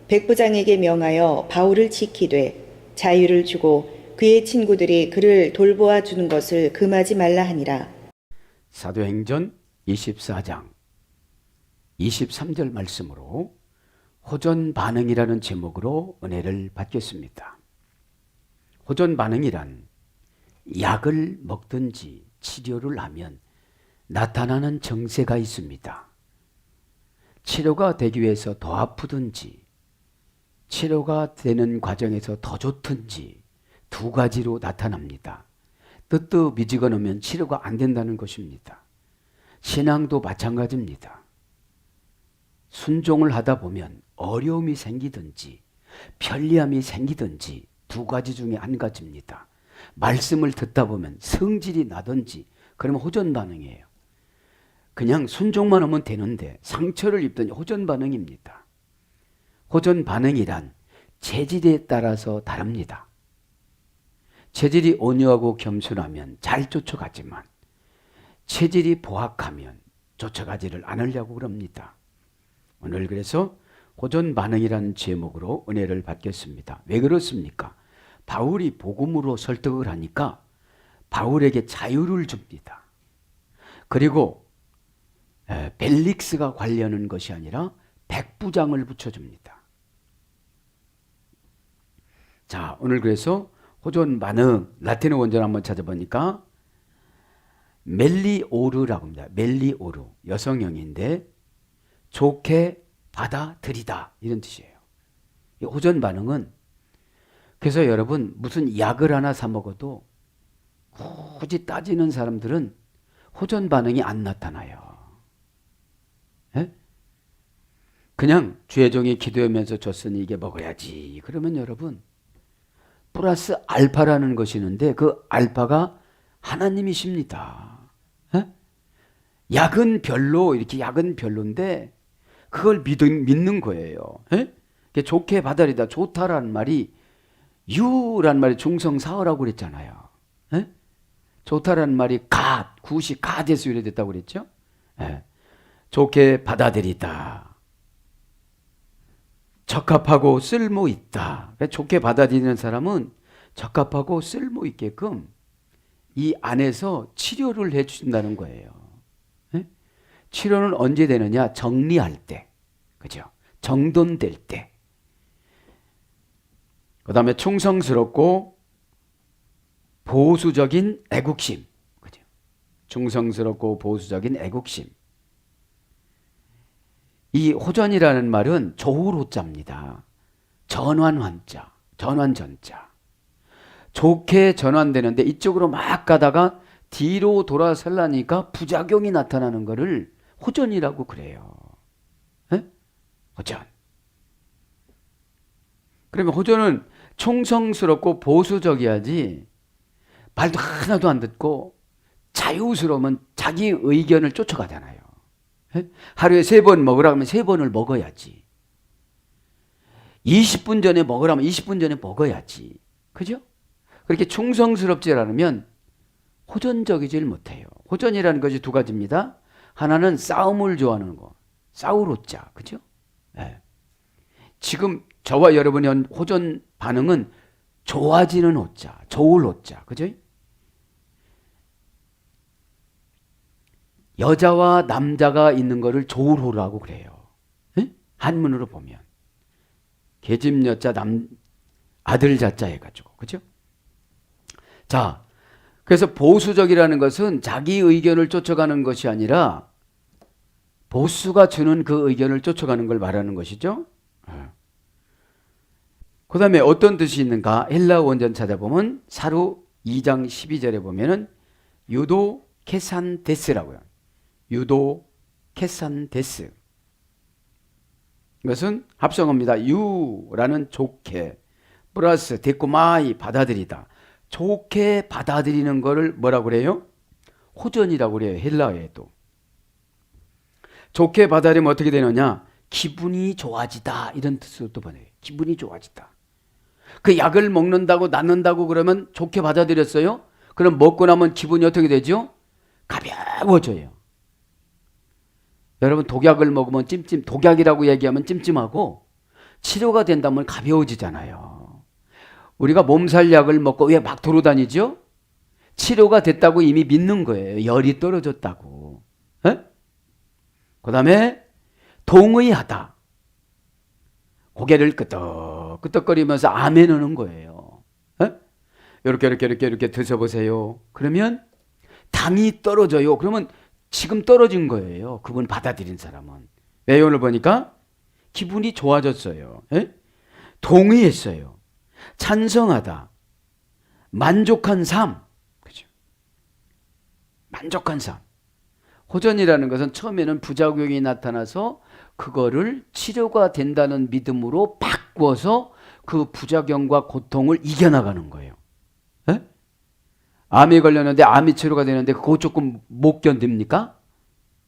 백부장에게 명하여 바울을 지키되 자유를 주고 그의 친구들이 그를 돌보아 주는 것을 금하지 말라 하니라. 사도행전 24장 23절 말씀으로 호전 반응이라는 제목으로 은혜를 받겠습니다. 호전 반응이란 약을 먹든지 치료를 하면 나타나는 증세가 있습니다. 치료가 되기 위해서 더 아프든지 치료가 되는 과정에서 더 좋든지 두 가지로 나타납니다. 뜨뜻미지근하면 치료가 안 된다는 것입니다. 신앙도 마찬가지입니다. 순종을 하다 보면 어려움이 생기든지 편리함이 생기든지 두 가지 중에 한 가지입니다. 말씀을 듣다 보면 성질이 나든지 그러면 호전 반응이에요. 그냥 순종만 하면 되는데 상처를 입더니 호전 반응입니다. 호전 반응이란 체질에 따라서 다릅니다. 체질이 온유하고 겸손하면 잘 쫓아가지만 체질이 포악하면 쫓아가지를 않으려고 그럽니다. 오늘 그래서 호전 반응이라는 제목으로 은혜를 받겠습니다. 왜 그렇습니까? 바울이 복음으로 설득을 하니까 바울에게 자유를 줍니다. 그리고 벨릭스가 관리하는 것이 아니라 백부장을 붙여줍니다. 자, 오늘 그래서 호전 반응 라틴어 원전 한번 찾아보니까 멜리오르라고 합니다. 멜리오르 여성형인데 좋게 받아들이다 이런 뜻이에요. 이 호전 반응은 그래서 여러분 무슨 약을 하나 사 먹어도 굳이 따지는 사람들은 호전 반응이 안 나타나요. 에? 그냥 주의 종이 기도하면서 줬으니 이게 먹어야지. 그러면 여러분 플러스 알파라는 것이 있는데 그 알파가 하나님이십니다. 에? 약은 별로 이렇게 약은 별론데 그걸 믿는 거예요. 에? 좋게 받아들이다 좋다라는 말이 유라는 말이 중성사어라고 그랬잖아요. 에? 좋다라는 말이 굿이 갓에서 유래됐다고 그랬죠. 에. 좋게 받아들이다. 적합하고 쓸모 있다. 좋게 받아들이는 사람은 적합하고 쓸모 있게끔 이 안에서 치료를 해 주신다는 거예요. 에? 치료는 언제 되느냐? 정리할 때. 그죠? 정돈될 때. 그 다음에 충성스럽고 보수적인 애국심. 그죠? 충성스럽고 보수적인 애국심. 이 호전이라는 말은 조후로자입니다. 전환환자, 전환전자. 좋게 전환되는데 이쪽으로 막 가다가 뒤로 돌아서려니까 부작용이 나타나는 것을 호전이라고 그래요. 에? 호전. 그러면 호전은 충성스럽고 보수적이야지 말도 하나도 안 듣고 자유스러우면 자기 의견을 쫓아가잖아요. 하루에 3번 먹으라 하면 3번을 먹어야지. 20분 전에 먹으라면 20분 전에 먹어야지. 그죠? 그렇게 충성스럽지 않으면 호전적이질 못해요. 호전이라는 것이 두 가지입니다. 하나는 싸움을 좋아하는 거. 싸우로자. 그죠? 네. 지금 저와 여러분의 호전 반응은 좋아지는 호자, 좋을 호자. 그죠? 여자와 남자가 있는 거를 조울호라고 그래요. 에? 한문으로 보면 계집 여자 아들 자자 해가지고 그죠? 자, 그래서 보수적이라는 것은 자기 의견을 쫓아가는 것이 아니라 보수가 주는 그 의견을 쫓아가는 걸 말하는 것이죠. 그 다음에 어떤 뜻이 있는가? 헬라 원전 찾아보면 사루 2장 12절에 보면은 유도 케산데스라고요. 유도 케산데스. 이것은 합성어입니다. 유라는 좋게 플러스 데코마이 받아들이다. 좋게 받아들이는 것을 뭐라고 그래요? 호전이라고 그래요. 헬라어에도. 좋게 받아들이면 어떻게 되느냐? 기분이 좋아지다 이런 뜻으로 또 보내요. 기분이 좋아지다. 그 약을 먹는다고 낫는다고 그러면 좋게 받아들였어요? 그럼 먹고 나면 기분이 어떻게 되죠? 가벼워져요. 여러분 독약을 먹으면 독약이라고 얘기하면 찜찜하고 치료가 된다면 가벼워지잖아요. 우리가 몸살약을 먹고 왜 막 돌아다니죠? 치료가 됐다고 이미 믿는 거예요. 열이 떨어졌다고. 그 다음에 동의하다. 고개를 끄덕끄덕거리면서 아멘 하는 거예요. 이렇게 드셔보세요. 그러면 당이 떨어져요. 그러면 지금 떨어진 거예요. 그분 받아들인 사람은. 왜 오늘 보니까 기분이 좋아졌어요. 동의했어요. 찬성하다. 만족한 삶. 그죠? 만족한 삶. 호전이라는 것은 처음에는 부작용이 나타나서 그거를 치료가 된다는 믿음으로 바꿔서 그 부작용과 고통을 이겨나가는 거예요. 암이 걸렸는데 암이 치료가 되는데 그거 조금 못 견딥니까?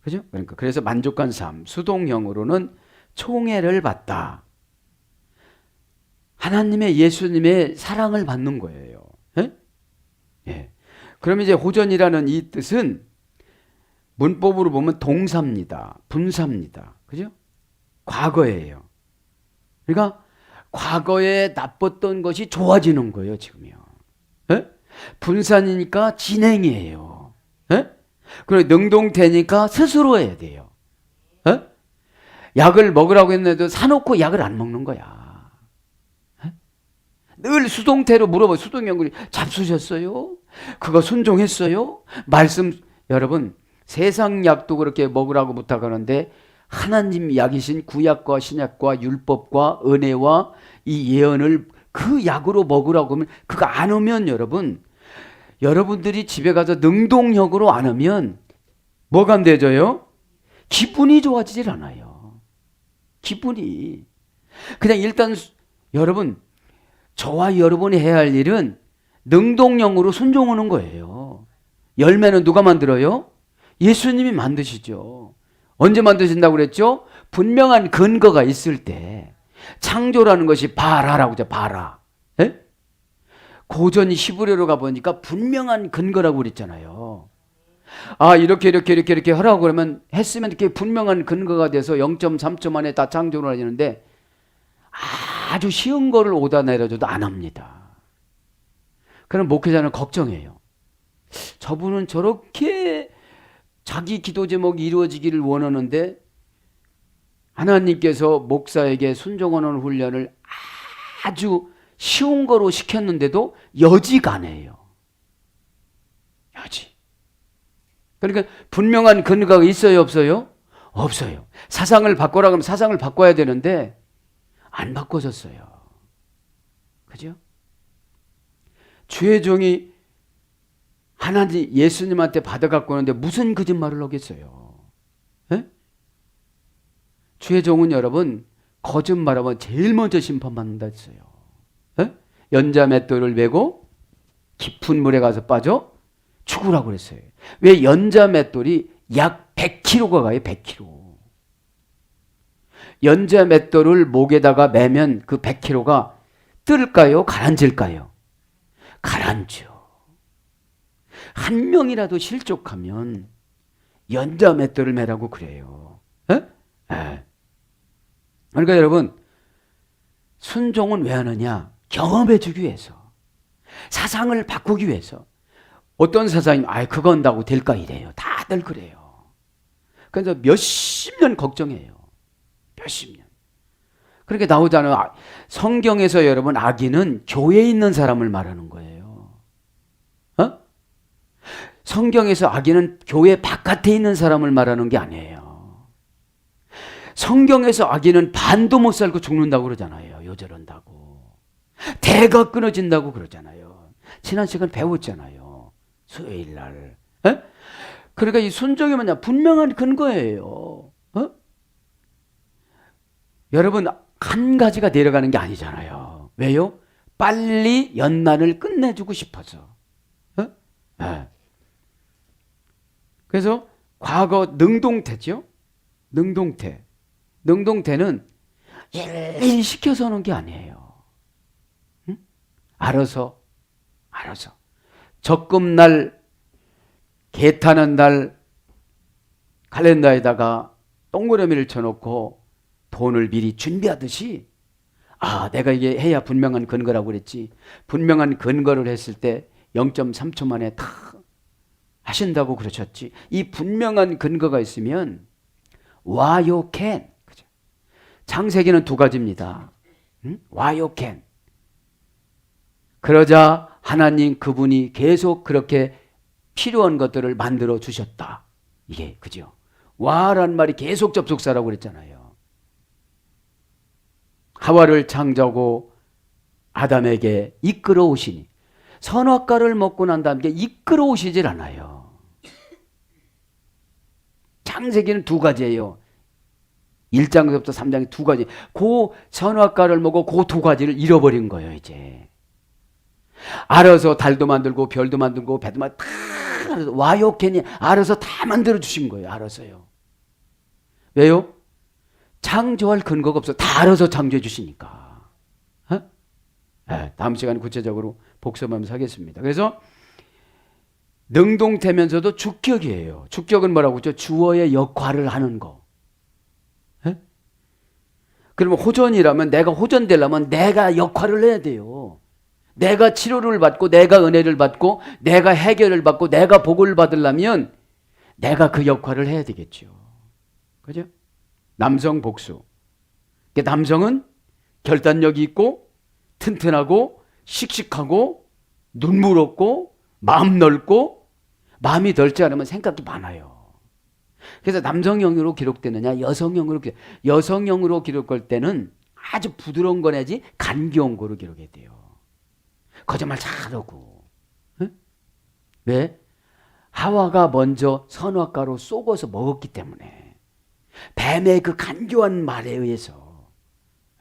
그죠? 그러니까 그래서 만족한 삶, 수동형으로는 총애를 받다. 하나님의 예수님의 사랑을 받는 거예요. 예. 그럼 이제 호전이라는 이 뜻은 문법으로 보면 동사입니다. 분사입니다. 그죠? 과거예요. 그러니까 과거에 나빴던 것이 좋아지는 거예요, 지금요. 분산이니까 진행이에요. 그리고 능동태니까 스스로 해야 돼요. 약을 먹으라고 했는데도 사놓고 약을 안 먹는 거야. 늘 수동태로 물어봐요. 수동연구리 잡수셨어요? 그거 순종했어요? 말씀, 여러분 세상 약도 그렇게 먹으라고 부탁하는데 하나님 약이신 구약과 신약과 율법과 은혜와 이 예언을 그 약으로 먹으라고 하면 그거 안 오면 여러분들이 집에 가서 능동적으로 안 하면 뭐가 안 되져요? 기분이 좋아지질 않아요. 기분이. 그냥 일단 여러분, 저와 여러분이 해야 할 일은 능동형으로 순종하는 거예요. 열매는 누가 만들어요? 예수님이 만드시죠. 언제 만드신다고 그랬죠? 분명한 근거가 있을 때. 창조라는 것이 바라라고 하죠. 바라. 고전 히브리어로 가보니까 분명한 근거라고 그랬잖아요. 아, 이렇게 하라고 그러면 했으면 이렇게 분명한 근거가 돼서 0.3초 만에 다 창조를 하는데 아주 쉬운 거를 오다 내려줘도 안 합니다. 그럼 목회자는 걱정해요. 저분은 저렇게 자기 기도 제목이 이루어지기를 원하는데 하나님께서 목사에게 순종하는 훈련을 아주 쉬운 거로 시켰는데도 여지가 안 해요. 여지. 그러니까 분명한 근거가 있어요, 없어요? 없어요. 사상을 바꾸라고 하면 사상을 바꿔야 되는데 안 바꿔졌어요. 그죠? 주의 종이 하나님 예수님한테 받아갖고 오는데 무슨 거짓말을 하겠어요? 주의 종은 여러분 거짓말하면 제일 먼저 심판받는다 했어요. 연자 맷돌을 메고 깊은 물에 가서 빠져 죽으라고 그랬어요. 왜 연자 맷돌이 약 100kg가 가요? 100kg. 연자 맷돌을 목에다가 매면 그 100kg가 뜰까요? 가라앉을까요? 가라앉죠. 한 명이라도 실족하면 연자 맷돌을 매라고 그래요. 그러니까 여러분 순종은 왜 하느냐? 경험해 주기 위해서. 사상을 바꾸기 위해서. 어떤 사상이 그거 한다고 될까 이래요. 다들 그래요. 그래서 몇십 년 걱정해요. 몇십 년. 그렇게 나오잖아요. 성경에서 여러분 악인은 교회에 있는 사람을 말하는 거예요. 성경에서 악인은 교회 바깥에 있는 사람을 말하는 게 아니에요. 성경에서 악인은 반도 못 살고 죽는다고 그러잖아요. 요절한다고. 대가 끊어진다고 그러잖아요. 지난 시간 배웠잖아요. 수요일 날. 그러니까 이 순종이 뭐냐? 분명한 근거예요. 여러분 한 가지가 내려가는 게 아니잖아요. 왜요? 빨리 연난을 끝내주고 싶어서. 그래서 과거 능동태죠. 능동태. 능동태는 일일이 시켜서 하는 게 아니에요. 알아서. 적금날, 개 타는 날 칼렌더에다가 동그라미를 쳐놓고 돈을 미리 준비하듯이 아, 내가 이게 해야 분명한 근거라고 그랬지. 분명한 근거를 했을 때 0.3초 만에 다 하신다고 그러셨지. 이 분명한 근거가 있으면 why you can. 그죠? 창세기는 두 가지입니다. why you can. 그러자 하나님 그분이 계속 그렇게 필요한 것들을 만들어 주셨다. 이게 그죠? 와란 말이 계속 접속사라고 그랬잖아요. 하와를 창조하고 아담에게 이끌어 오시니 선악과를 먹고 난 다음에 이끌어 오시질 않아요. 창세기는 두 가지예요. 1장부터 3장이 두 가지. 그 선악과를 먹고 그 두 가지를 잃어버린 거예요, 이제. 알아서 달도 만들고 별도 만들고 배도 만들고 다 와요캔이 알아서 다 만들어 주신 거예요. 알아서요. 왜요? 창조할 근거가 없어. 다 알아서 창조해 주시니까. 네, 다음 시간에 구체적으로 복습하면서 하겠습니다. 그래서 능동태면서도 주격이에요. 주격은 뭐라고 했죠? 주어의 역할을 하는 거. 네? 그러면 호전이라면 내가 호전되려면 내가 역할을 해야 돼요. 내가 치료를 받고 내가 은혜를 받고 내가 해결을 받고 내가 복을 받으려면 내가 그 역할을 해야 되겠죠. 그죠? 남성 복수. 남성은 결단력이 있고 튼튼하고 씩씩하고 눈물 없고 마음 넓고 마음이 넓지 않으면 생각이 많아요. 그래서 남성형으로 기록되느냐 여성형으로 여성형으로 기록할 때는 아주 부드러운 거 내지 간겨운 거로 기록해야 돼요. 거짓말 잘하고. 응? 왜? 하와가 먼저 선악과로 쏘고서 먹었기 때문에 뱀의 그 간교한 말에 의해서.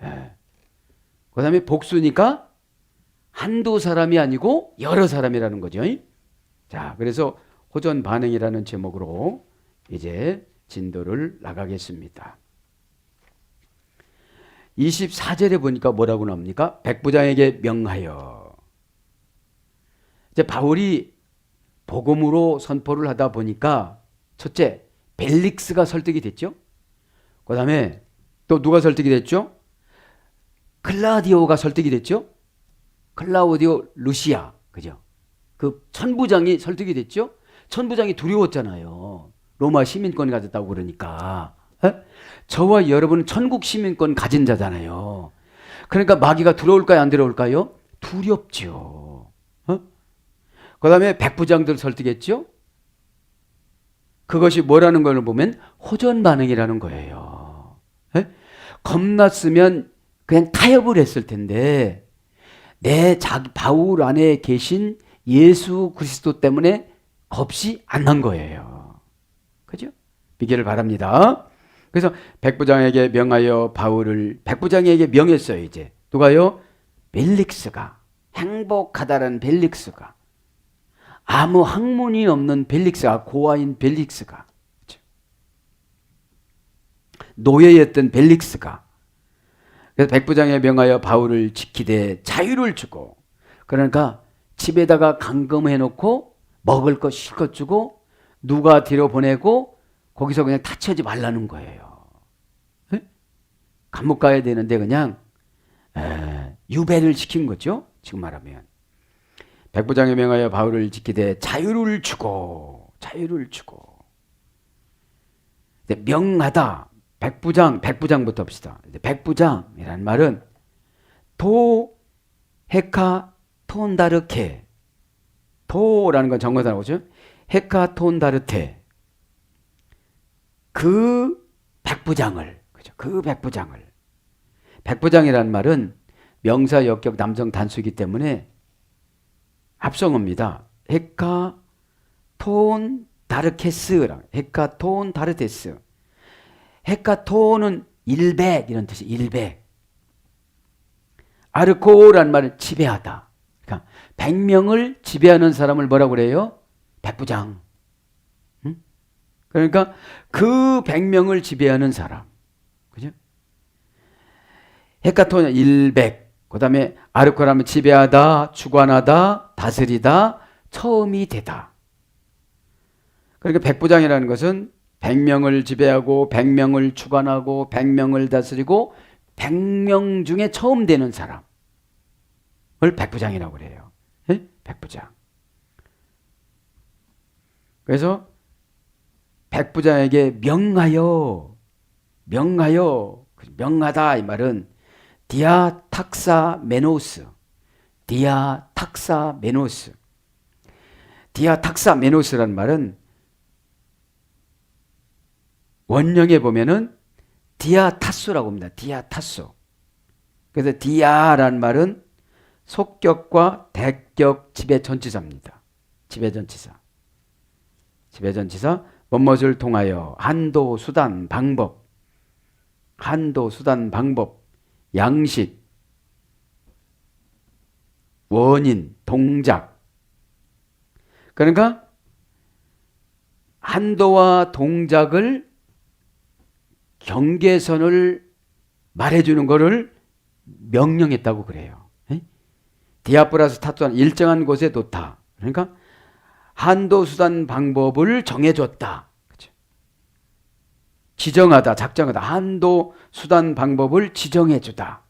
예. 그 다음에 복수니까 한두 사람이 아니고 여러 사람이라는 거죠. 자, 그래서 호전 반응이라는 제목으로 이제 진도를 나가겠습니다. 24절에 보니까 뭐라고 나옵니까? 백부장에게 명하여. 이제 바울이 복음으로 선포를 하다 보니까 첫째 벨릭스가 설득이 됐죠. 그 다음에 또 누가 설득이 됐죠? 클라우디오가 설득이 됐죠. 클라우디오 루시아, 그죠? 그 천부장이 설득이 됐죠. 천부장이 두려웠잖아요. 로마 시민권 가졌다고 그러니까. 에? 저와 여러분은 천국 시민권 가진 자잖아요. 그러니까 마귀가 들어올까요, 안 들어올까요? 두렵죠. 그 다음에 백부장들 설득했죠. 그것이 뭐라는 걸 보면 호전 반응이라는 거예요. 에? 겁났으면 그냥 타협을 했을 텐데 내 바울 안에 계신 예수 그리스도 때문에 겁이 안 난 거예요. 그죠? 믿기를 바랍니다. 그래서 백부장에게 명하여 바울을 백부장에게 명했어요. 이제 누가요? 벨릭스가, 행복하다는 벨릭스가, 아무 학문이 없는 벨릭스가, 고아인 벨릭스가, 그렇죠? 노예였던 벨릭스가, 그래서 백부장에 명하여 바울을 지키되 자유를 주고, 그러니까 집에다가 감금해 놓고 먹을 것 실컷 주고 누가 뒤로 보내고 거기서 그냥 타치하지 말라는 거예요. 에? 감옥 가야 되는데 그냥 유배를 시킨 거죠. 지금 말하면 백부장에 명하여 바울을 지키되 자유를 주고 명하다. 백부장부터 봅시다. 백부장이라는 말은 헤카톤다르케, 도라는 건 정거사라고 하죠. 헤카톤다르테, 그 백부장을, 그죠? 그 백부장을. 백부장이라는 말은 명사 역격 남성 단수이기 때문에 합성어입니다. 헤카톤다르케스랑 헤카톤다르테스. 헤카톤은 100 이런 뜻이 100. 아르코라는 말은 지배하다. 그러니까 100명을 지배하는 사람을 뭐라고 그래요? 백부장. 응? 그러니까 그 100명을 지배하는 사람. 그죠? 헤카톤은 100. 그 다음에 아르코라면 지배하다, 주관하다, 다스리다, 처음이 되다. 그러니까 백부장이라는 것은 100명을 지배하고 100명을 주관하고 100명을 다스리고 100명 중에 처음 되는 사람을 백부장이라고 그래요. 예? 백부장. 그래서 백부장에게 명하여, 명하다 이 말은 디아탁사메노스, 디아탁사메노스라는 말은 원령에 보면은 디아타소라고 합니다. 디아타소. 그래서 디아라는 말은 속격과 대격 지배전치사입니다. 지배전치사. 뭐뭇을 통하여 한도, 수단, 방법, 양식, 원인, 동작. 그러니까 한도와 동작을 경계선을 말해주는 것을 명령했다고 그래요. 디아 플러스 타투는 일정한 곳에 놓다. 그러니까 한도, 수단, 방법을 정해줬다. 그렇죠? 지정하다, 작정하다. 한도, 수단, 방법을 지정해주다.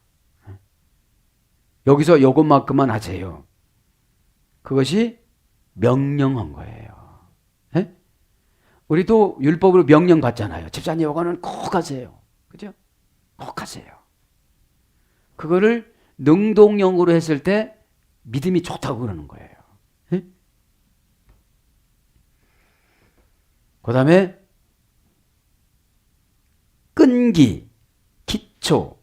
여기서 요것만큼만 하세요. 그것이 명령한 거예요. 네? 우리도 율법으로 명령 받잖아요. 집사님 요거는 꼭 하세요. 그죠? 꼭 하세요. 그거를 능동형으로 했을 때 믿음이 좋다고 그러는 거예요. 네? 그 다음에 끈기, 기초,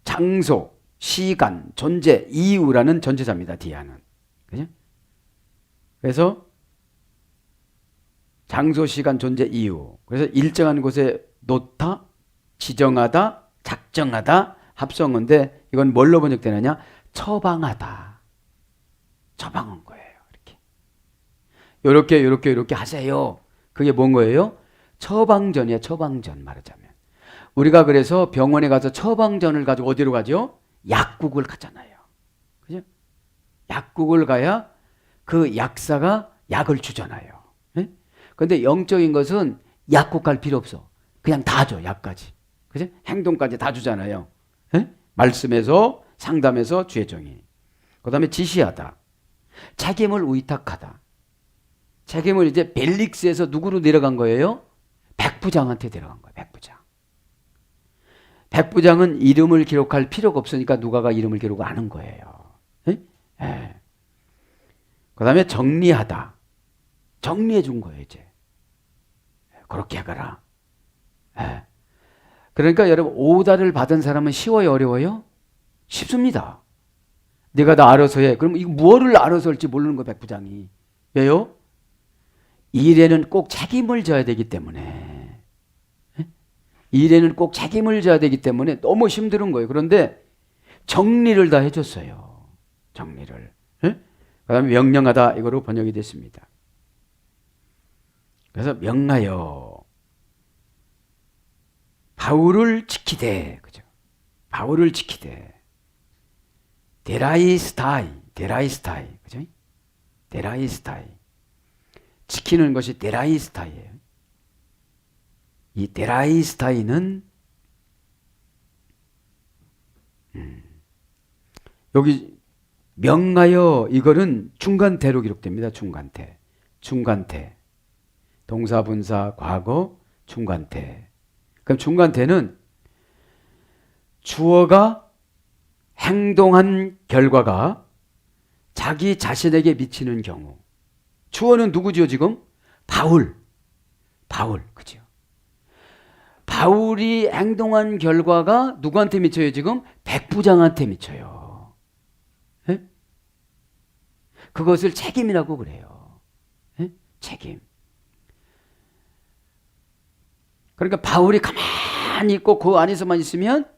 장소, 시간, 존재, 이유라는 전치사입니다. 디아는. 그죠? 그래서 장소, 시간, 존재, 이유. 그래서 일정한 곳에 놓다, 지정하다, 작정하다, 합성어인데 이건 뭘로 번역되느냐? 처방하다. 처방한 거예요. 이렇게 하세요. 그게 뭔 거예요? 처방전이에요. 처방전 말하자면. 우리가 그래서 병원에 가서 처방전을 가지고 어디로 가죠? 약국을 가잖아요. 그죠? 약국을 가야 그 약사가 약을 주잖아요. 그런데 영적인 것은 약국 갈 필요 없어. 그냥 다 줘. 약까지. 그죠? 행동까지 다 주잖아요. 말씀에서 상담에서 주의 종이. 그 다음에 지시하다. 책임을 위탁하다. 책임을 이제 벨릭스에서 누구로 내려간 거예요? 백부장한테 내려간 거예요. 백부장. 백부장은 이름을 기록할 필요가 없으니까 누가가 이름을 기록 안 한 거예요. 그 다음에 정리하다. 정리해 준 거예요, 이제. 그렇게 해가라. 그러니까 여러분, 오다를 받은 사람은 쉬워요, 어려워요? 쉽습니다. 네가 나 알아서 해. 그럼 이거 뭐를 알아서 할지 모르는 거예요, 백부장이. 왜요? 일에는 꼭 책임을 져야 되기 때문에. 일에는 꼭 책임을 져야 되기 때문에 너무 힘든 거예요. 그런데 정리를 다 해줬어요. 정리를. 그 다음에 명령하다 이거로 번역이 됐습니다. 그래서 명하여 바울을 지키되, 그죠? 바울을 지키되. 데라이스타이, 그죠? 데라이스타이. 지키는 것이 데라이스타이예요. 이 데라이스타이는 여기 명하여 이거는 중간태로 기록됩니다. 중간태. 동사, 분사, 과거, 중간태. 그럼 중간태는 주어가 행동한 결과가 자기 자신에게 미치는 경우. 주어는 누구죠, 지금? 바울, 그죠? 바울이 행동한 결과가 누구한테 미쳐요, 지금? 백부장한테 미쳐요. 네? 그것을 책임이라고 그래요. 네? 책임. 그러니까 바울이 가만히 있고 그 안에서만 있으면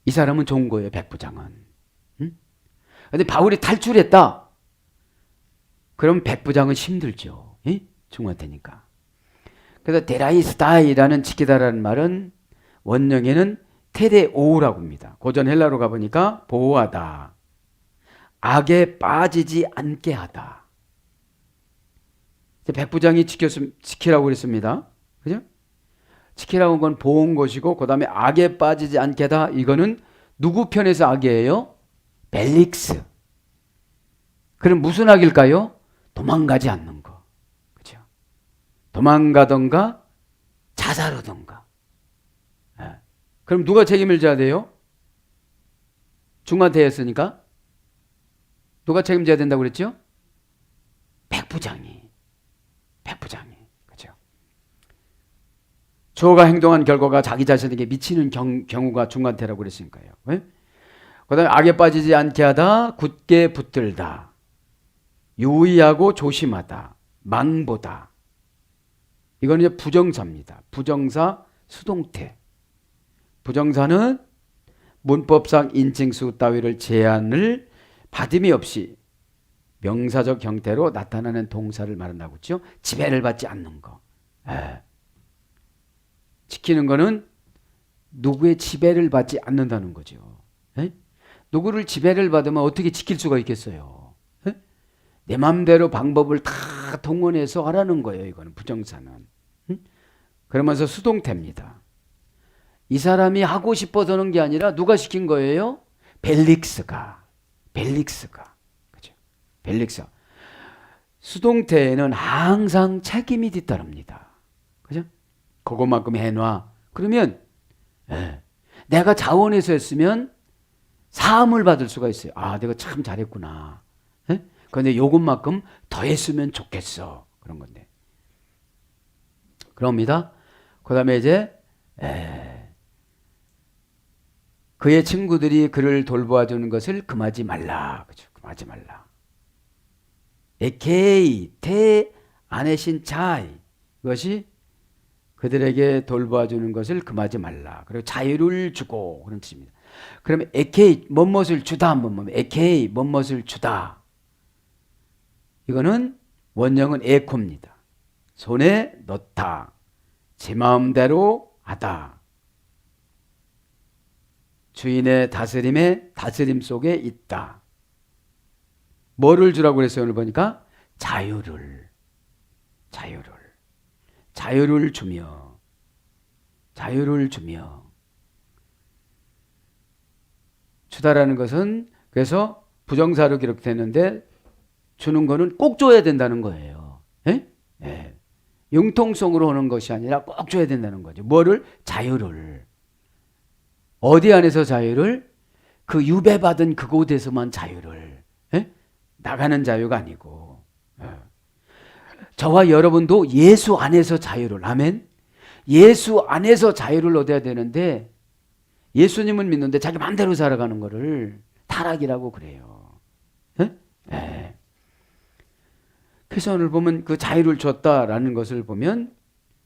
이 사람은 좋은 거예요, 백부장은. 그런데 바울이 탈출했다. 그럼 백부장은 힘들죠. 중간태니까. 그래서 데라이스타이라는 지키다라는 말은 원형에는 테레오라고 합니다. 고전 헬라로 가보니까 보호하다. 악에 빠지지 않게 하다. 백부장이 지키라고 그랬습니다. 그죠? 지키라고 한 건 보온 것이고 그 다음에 악에 빠지지 않게 하다. 이거는 누구 편에서 악이에요? 벨릭스. 그럼 무슨 악일까요? 도망가지 않는 거. 그죠? 도망가던가 자살하던가. 예. 그럼 누가 책임을 져야 돼요? 중간대였으니까 누가 책임져야 된다고 그랬죠? 백부장이. 그죠? 주어가 행동한 결과가 자기 자신에게 미치는 경우가 중간태라고 그랬으니까요. 네? 그 다음에 악에 빠지지 않게 하다, 굳게 붙들다, 유의하고 조심하다, 망보다. 이거는 이제 부정사입니다. 부정사 수동태. 부정사는 문법상 인칭수 따위를 제한을 받음이 없이 명사적 형태로 나타나는 동사를 말한다고 했죠. 지배를 받지 않는 거. 예. 지키는 거는 누구의 지배를 받지 않는다는 거죠. 예? 누구를 지배를 받으면 어떻게 지킬 수가 있겠어요? 예? 내 마음대로 방법을 다 동원해서 하라는 거예요. 이거는 부정사는. 그러면서 수동태입니다. 이 사람이 하고 싶어서 하는 게 아니라 누가 시킨 거예요? 벨릭스가. 그죠? 벨릭스. 수동태에는 항상 책임이 뒤따릅니다. 그죠? 그것만큼 해놔. 그러면 내가 자원해서 했으면 사함을 받을 수가 있어요. 아, 내가 참 잘했구나. 그런데 요것만큼 더 했으면 좋겠어. 그런 건데. 그럽니다. 그 다음에 이제 그의 친구들이 그를 돌보아주는 것을 금하지 말라. 그죠? 금하지 말라. 에케이, 테, 아내신 차이. 이것이 그들에게 돌보아주는 것을 금하지 말라. 그리고 자유를 주고 그런 뜻입니다. 그러면 에케이, 뭐뭇을 주다 한번 보면 에케이, 뭐뭇을 주다. 이거는 원형은 에코입니다. 손에 넣다. 제 마음대로 하다. 주인의 다스림 속에 있다. 뭐를 주라고 그랬어요? 오늘 보니까 자유를 주며 주다라는 것은 그래서 부정사로 기록되는데 주는 거는 꼭 줘야 된다는 거예요. 예? 예. 융통성으로 오는 것이 아니라 꼭 줘야 된다는 거죠. 뭐를? 자유를. 어디 안에서 자유를? 그 유배받은 그곳에서만 자유를. 예? 나가는 자유가 아니고. 예. 저와 여러분도 예수 안에서 자유를. 아멘. 예수 안에서 자유를 얻어야 되는데 예수님은 믿는데 자기 마음대로 살아가는 거를 타락이라고 그래요. 예? 예. 그래서 오늘 보면 그 자유를 줬다라는 것을 보면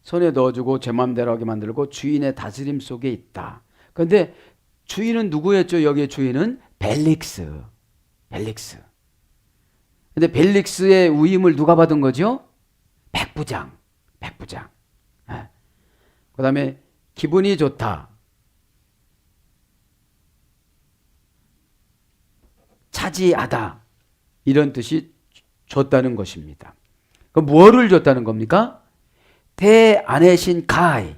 손에 넣어주고 제 마음대로 하게 만들고 주인의 다스림 속에 있다. 그런데 주인은 누구였죠? 여기의 주인은 벨릭스. 근데 벨릭스의 위임을 누가 받은 거죠? 백부장. 예. 그 다음에 기분이 좋다. 차지하다. 이런 뜻이 줬다는 것입니다. 그럼 뭐를 줬다는 겁니까? 대안에신 가이.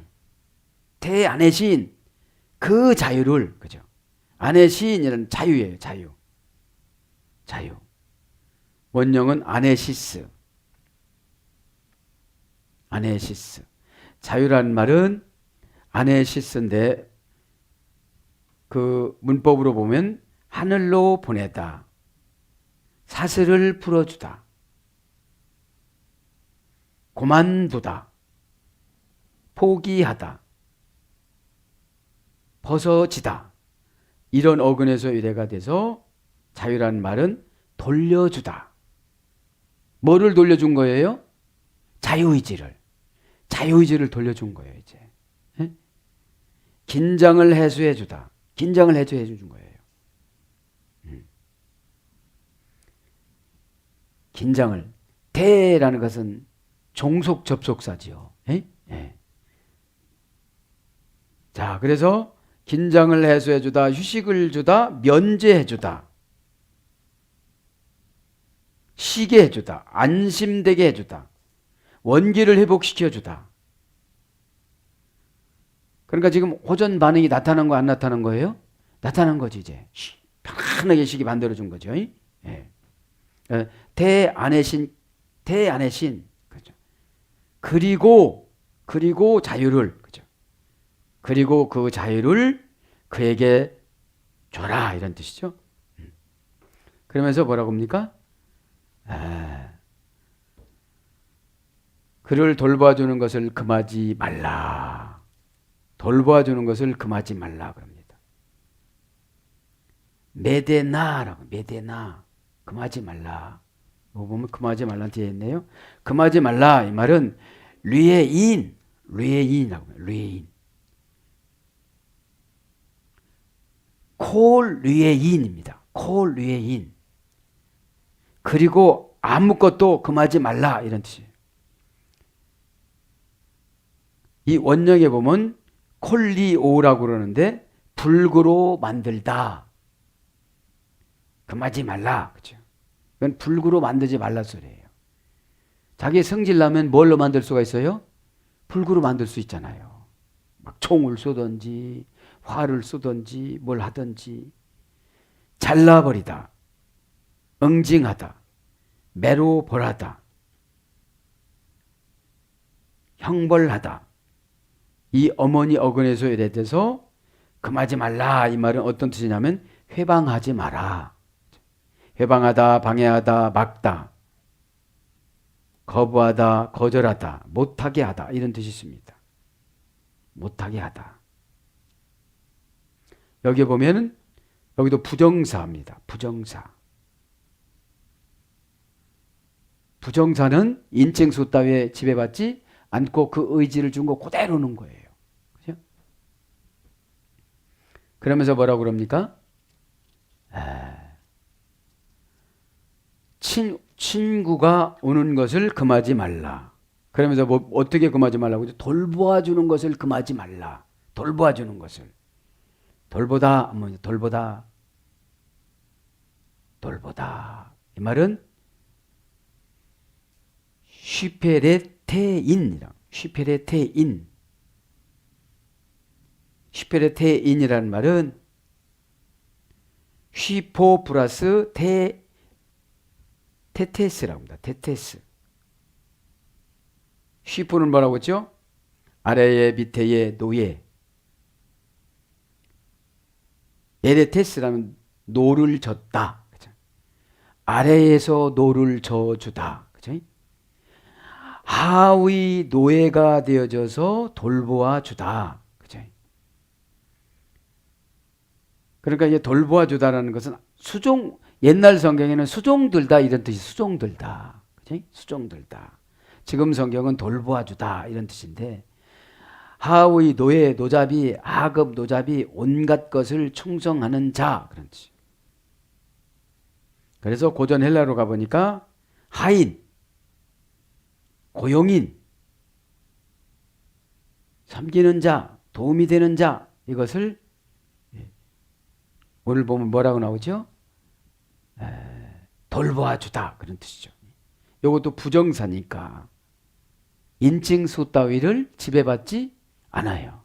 대안에신 그 자유를. 그죠? 안에신이라는 자유예요. 자유. 원형은 아네시스. 자유라는 말은 아네시스인데 그 문법으로 보면 하늘로 보내다. 사슬을 풀어주다. 고만두다. 포기하다. 벗어지다. 이런 어근에서 유래가 돼서 자유라는 말은 돌려주다. 뭐를 돌려준 거예요? 자유의지를 돌려준 거예요. 이제 긴장을 해소해주다. 긴장을 해소해준 거예요. 긴장을. 대라는 것은 종속 접속사지요. 자, 그래서 긴장을 해소해주다, 휴식을 주다, 면제해주다, 쉬게 해주다, 안심되게 해주다, 원기를 회복시켜주다. 그러니까 지금 호전 반응이 나타난 거 안 나타난 거예요? 나타난 거지 이제. 편안하게 시기 만들어준 거죠. 예. 대안의 신, 그죠? 그리고 자유를, 그죠? 그리고 그 자유를 그에게 줘라 이런 뜻이죠. 그러면서 뭐라고 합니까? 그를 돌봐주는 것을 금하지 말라. 돌봐주는 것을 금하지 말라 그럽니다. 메데나라고, 메데나. 금하지 말라. 이거 보면 금하지 말라는 뒤에 있네요. 금하지 말라 이 말은 류에인이라고 해요. 류에인. 콜 류에인입니다. 콜 류에인. 그리고 아무것도 금하지 말라 이런 뜻이에요. 이 원역에 보면 콜리오라고 그러는데 불구로 만들다. 금하지 말라. 그죠? 이건 불구로 만들지 말라 소리예요. 자기 성질나면 뭘로 만들 수가 있어요? 불구로 만들 수 있잖아요. 막 총을 쏘든지 화를 쏘든지 뭘 하든지. 잘라버리다. 응징하다. 매로 벌하다. 형벌하다. 이 어머니 어근에서 예래돼서 금하지 말라 이 말은 어떤 뜻이냐면 회방하지 마라. 회방하다, 방해하다, 막다, 거부하다, 거절하다, 못하게 하다 이런 뜻이 있습니다. 못하게 하다. 여기 보면은 여기도 부정사입니다. 부정사. 부정사는 인칭수 따위에 지배받지 않고 그 의지를 준 거 그대로 놓은 거예요. 그죠? 그러면서 뭐라고 그럽니까? 친구가 오는 것을 금하지 말라. 그러면서 뭐 어떻게 금하지 말라고 하죠? 돌보아주는 것을 금하지 말라. 돌보아주는 것을. 돌보다. 이 말은 슈페레테인이라. 슈페레테인이라는 말은 휘포 플러스 테테스라고 합니다. 테테스. 휘포는 뭐라고 했죠? 아래에 밑에에 노예. 에레테스라면 노를 줬다. 그죠? 아래에서 노를 져주다. 그죠? 하위 노예가 되어져서 돌보아 주다. 그죠? 그러니까 이제 돌보아 주다라는 것은 수종, 옛날 성경에는 수종들다 이런 뜻이 수종들다. 그죠? 수종들다. 지금 성경은 돌보아 주다 이런 뜻인데 하위 노예, 노잡이, 하급 노잡이 온갖 것을 충성하는 자 그런 뜻이에요. 그래서 고전 헬라로 가보니까 하인, 고용인, 섬기는 자, 도움이 되는 자 이것을 오늘 보면 뭐라고 나오죠? 돌보아 주다 그런 뜻이죠. 이것도 부정사니까 인칭수 따위를 지배받지 않아요.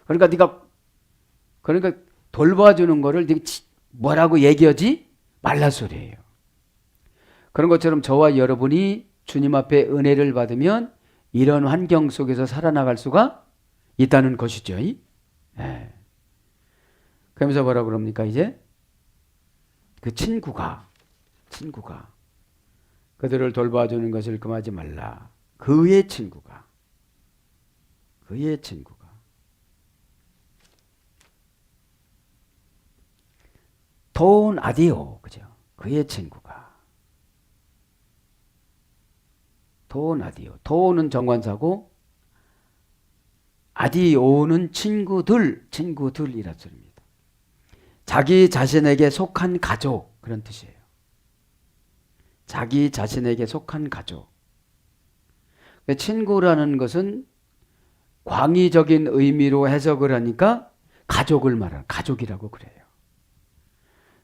그러니까 돌보아 주는 거를 뭐라고 얘기하지 말라 소리예요. 그런 것처럼 저와 여러분이 주님 앞에 은혜를 받으면 이런 환경 속에서 살아나갈 수가 있다는 것이죠. 네. 그러면서 뭐라고 그럽니까 이제? 그 친구가 그들을 돌봐주는 것을 금하지 말라. 그의 친구가 돈 아디오 그죠? 그의 친구가 돈 아디오. 돈은 정관사고 아디오는 친구들이라 소리입니다. 자기 자신에게 속한 가족 그런 뜻이에요. 자기 자신에게 속한 가족. 친구라는 것은 광의적인 의미로 해석을 하니까 가족을 말하는 가족이라고 그래요.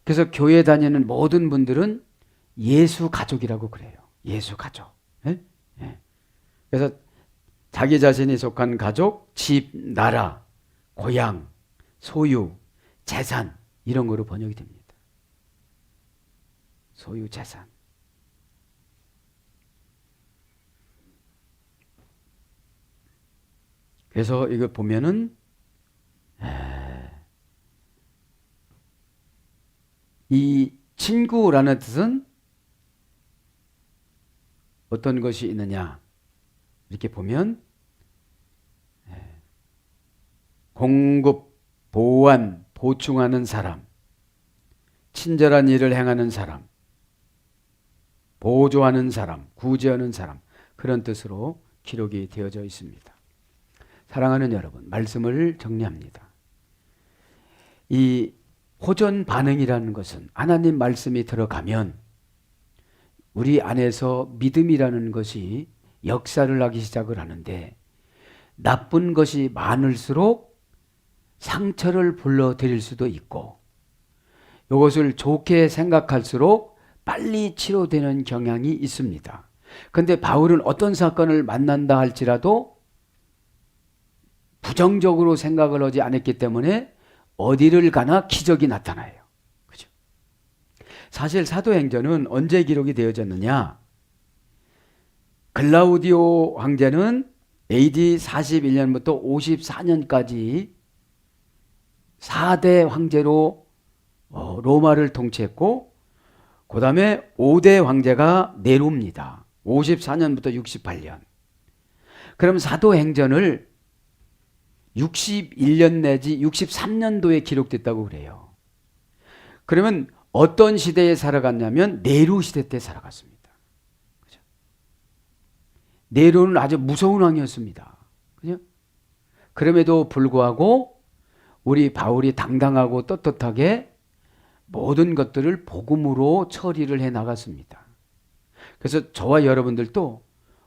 그래서 교회 다니는 모든 분들은 예수 가족이라고 그래요. 예수 가족. 예? 예. 그래서 자기 자신이 속한 가족, 집, 나라, 고향, 소유, 재산 이런 거로 번역이 됩니다. 소유, 재산. 그래서 이거 보면은 이 친구라는 뜻은 어떤 것이 있느냐 이렇게 보면 공급, 보완, 보충하는 사람, 친절한 일을 행하는 사람, 보조하는 사람, 구제하는 사람 그런 뜻으로 기록이 되어져 있습니다. 사랑하는 여러분, 말씀을 정리합니다. 이 호전 반응이라는 것은 하나님 말씀이 들어가면 우리 안에서 믿음이라는 것이 역사를 하기 시작을 하는데 나쁜 것이 많을수록 상처를 불러들일 수도 있고 이것을 좋게 생각할수록 빨리 치료되는 경향이 있습니다. 그런데 바울은 어떤 사건을 만난다 할지라도 부정적으로 생각을 하지 않았기 때문에 어디를 가나 기적이 나타나요. 그죠? 사실 사도행전은 언제 기록이 되어졌느냐? 글라우디오 황제는 AD 41년부터 54년까지 4대 황제로 로마를 통치했고 그 다음에 5대 황제가 네로입니다. 54년부터 68년. 그럼 사도행전을 61년 내지 63년도에 기록됐다고 그래요. 그러면 어떤 시대에 살아갔냐면 네로 시대 때 살아갔습니다. 그죠? 네로는 아주 무서운 왕이었습니다. 그죠? 그럼에도 불구하고 우리 바울이 당당하고 떳떳하게 모든 것들을 복음으로 처리를 해 나갔습니다. 그래서 저와 여러분들도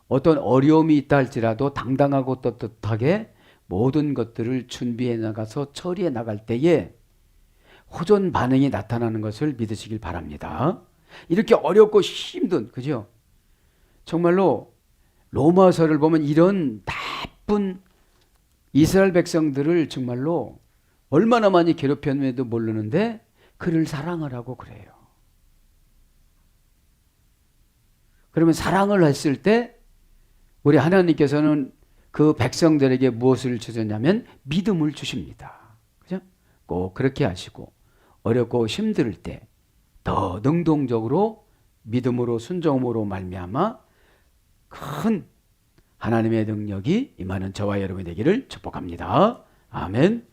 어떤 어려움이 있다 할지라도 당당하고 떳떳하게 모든 것들을 준비해 나가서 처리해 나갈 때에 호전 반응이 나타나는 것을 믿으시길 바랍니다. 이렇게 어렵고 힘든, 그죠? 정말로 로마서를 보면 이런 나쁜 이스라엘 백성들을 정말로 얼마나 많이 괴롭혔는지도 모르는데 그를 사랑하라고 그래요. 그러면 사랑을 했을 때 우리 하나님께서는 그 백성들에게 무엇을 주셨냐면 믿음을 주십니다. 그죠? 꼭 그렇게 하시고 어렵고 힘들 때 더 능동적으로 믿음으로 순종으로 말미암아 큰 하나님의 능력이 임하는 저와 여러분이 되기를 축복합니다. 아멘.